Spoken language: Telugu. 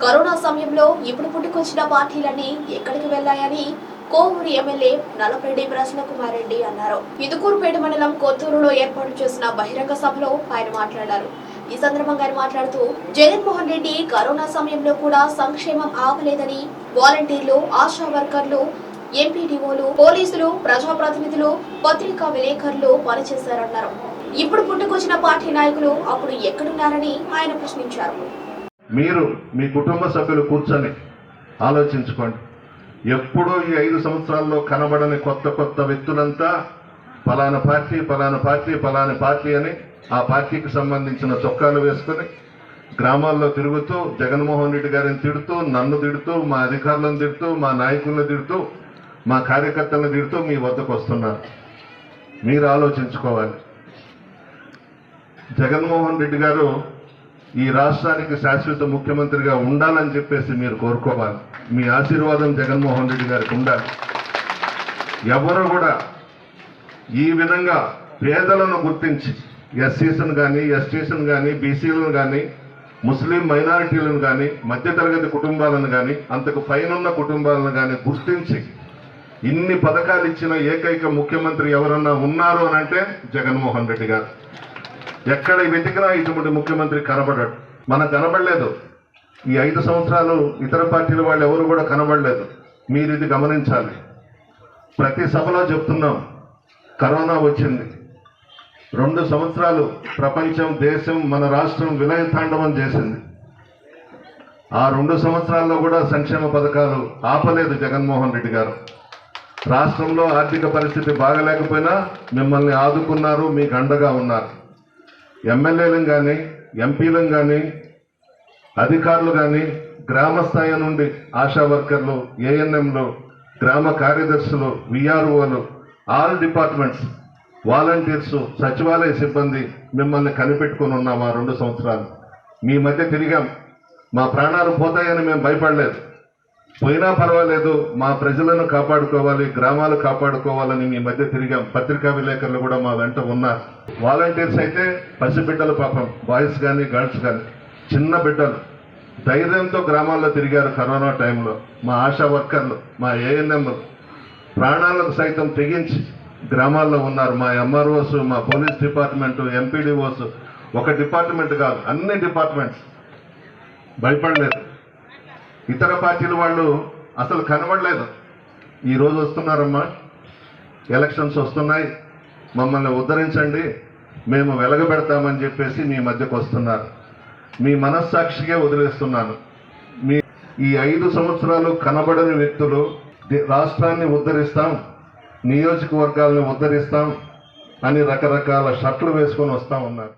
కరోనా సమయంలో ఇప్పుడు పుట్టుకొచ్చిన పార్టీలన్నీ ఎక్కడికి వెళ్లాయని కోవూరు ఎమ్మెల్యే నల్లపరెడ్డి ప్రసన్నకుమార్ రెడ్డి అన్నారు. ఇందుకూరుపేట మండలం కొత్తూరులో ఏర్పాటు చేసిన బహిరంగ సభలో ఆయన మాట్లాడారు. ఈ సందర్భంగా ఆయన మాట్లాడుతూ జగన్మోహన్ రెడ్డి కరోనా సమయంలో కూడా సంక్షేమం ఆపలేదని, వాలంటీర్లు, ఆశా వర్కర్లు, ఎంపీడీఓలు, పోలీసులు, ప్రజాప్రతినిధులు, పత్రికా విలేకరులు పనిచేశారన్నారు. ఇప్పుడు పుట్టుకొచ్చిన పార్టీ నాయకులు అప్పుడు ఎక్కడున్నారని ఆయన ప్రశ్నించారు. మీరు మీ కుటుంబ సభ్యులు కూర్చొని ఆలోచించుకోండి. ఎప్పుడూ ఈ 5 సంవత్సరాల్లో కనబడని కొత్త వ్యక్తులంతా ఫలానా పార్టీ ఫలానా పార్టీ ఫలానా పార్టీ అని ఆ పార్టీకి సంబంధించిన చొక్కాలు వేసుకుని గ్రామాల్లో తిరుగుతూ జగన్మోహన్ రెడ్డి గారిని తిడుతూ, నన్ను తిడుతూ, మా అధికారులను తిడుతూ, మా నాయకులను తిడుతూ, మా కార్యకర్తలను తిడుతూ మీ వద్దకు వస్తున్నారు. మీరు ఆలోచించుకోవాలి. జగన్మోహన్ రెడ్డి గారు ఈ రాష్ట్రానికి శాశ్వత ముఖ్యమంత్రిగా ఉండాలని చెప్పేసి మీరు కోరుకోవాలి. మీ ఆశీర్వాదం జగన్మోహన్ రెడ్డి గారికి ఉండాలి. ఎవరు కూడా ఈ విధంగా పేదలను గుర్తించి ఎస్సీలను కానీ, ఎస్టీలను కానీ, బీసీలను కానీ, ముస్లిం మైనారిటీలను కానీ, మధ్యతరగతి కుటుంబాలను కానీ, అంతకు పైనున్న కుటుంబాలను కానీ గుర్తించి ఇన్ని పథకాలు ఇచ్చిన ఏకైక ముఖ్యమంత్రి ఎవరన్నా ఉన్నారు అని అంటే జగన్మోహన్ రెడ్డి గారు. ఎక్కడ వెతికినా ఇటువంటి ముఖ్యమంత్రి కనబడ్డాడు. మనకు కనబడలేదు. ఈ 5 సంవత్సరాలు ఇతర పార్టీల వాళ్ళు ఎవరు కూడా కనబడలేదు. మీరు ఇది గమనించాలి. ప్రతి సభలో చెప్తున్నాం, కరోనా వచ్చింది. 2 సంవత్సరాలు ప్రపంచం, దేశం, మన రాష్ట్రం విలయతాండవం చేసింది. ఆ 2 సంవత్సరాల్లో కూడా సంక్షేమ పథకాలు ఆపలేదు జగన్మోహన్ రెడ్డి గారు. రాష్ట్రంలో ఆర్థిక పరిస్థితి బాగలేకపోయినా మిమ్మల్ని ఆదుకున్నారు, మీకు అండగా ఉన్నారు. ఎమ్మెల్యేలను కానీ, ఎంపీలను కానీ, అధికారులు కానీ, గ్రామ స్థాయి నుండి ఆశా వర్కర్లు, ఏఎన్ఎంలు, గ్రామ కార్యదర్శులు, విఆర్ఓలు, ఆల్ డిపార్ట్మెంట్స్, వాలంటీర్స్, సచివాలయ సిబ్బంది మిమ్మల్ని కనిపెట్టుకుని ఉన్నాం. ఆ 2 సంవత్సరాలు మీ మధ్య తిరిగాం. మా ప్రాణాలు పోతాయని మేము భయపడలేదు. పోయినా పర్వాలేదు, మా ప్రజలను కాపాడుకోవాలి, గ్రామాలు కాపాడుకోవాలని మీ మధ్య తిరిగాం. పత్రికా విలేకరులు కూడా మా వెంట ఉన్నారు. వాలంటీర్స్ అయితే పసిబిడ్డలు, పాపం బాయ్స్ కానీ గర్ల్స్ కానీ, చిన్న బిడ్డలు ధైర్యంతో గ్రామాల్లో తిరిగారు కరోనా టైంలో. మా ఆశా వర్కర్లు, మా ఏఎన్ఎంలు ప్రాణాలకు సైతం తెగించి గ్రామాల్లో ఉన్నారు. మా ఎంఆర్ఓస్, మా పోలీస్ డిపార్ట్మెంటు, ఎంపీడీఓస్, ఒక డిపార్ట్మెంట్ కాదు, అన్ని డిపార్ట్మెంట్స్ భయపడలేదు. ఇతర పార్టీల వాళ్ళు అసలు కనబడలేదు. ఈరోజు వస్తున్నారమ్మా, ఎలక్షన్స్ వస్తున్నాయి, మమ్మల్ని ఉద్ధరించండి, మేము వెలగబెడతామని చెప్పేసి మీ మధ్యకు వస్తున్నారు. మీ మనస్సాక్షిగా వదిలేస్తున్నాను. ఈ 5 సంవత్సరాలు కనబడని వ్యక్తులు రాష్ట్రాన్ని ఉద్ధరిస్తాం, నియోజకవర్గాలను ఉద్ధరిస్తాం అని రకరకాల షర్ట్లు వేసుకొని వస్తూ ఉన్నారు.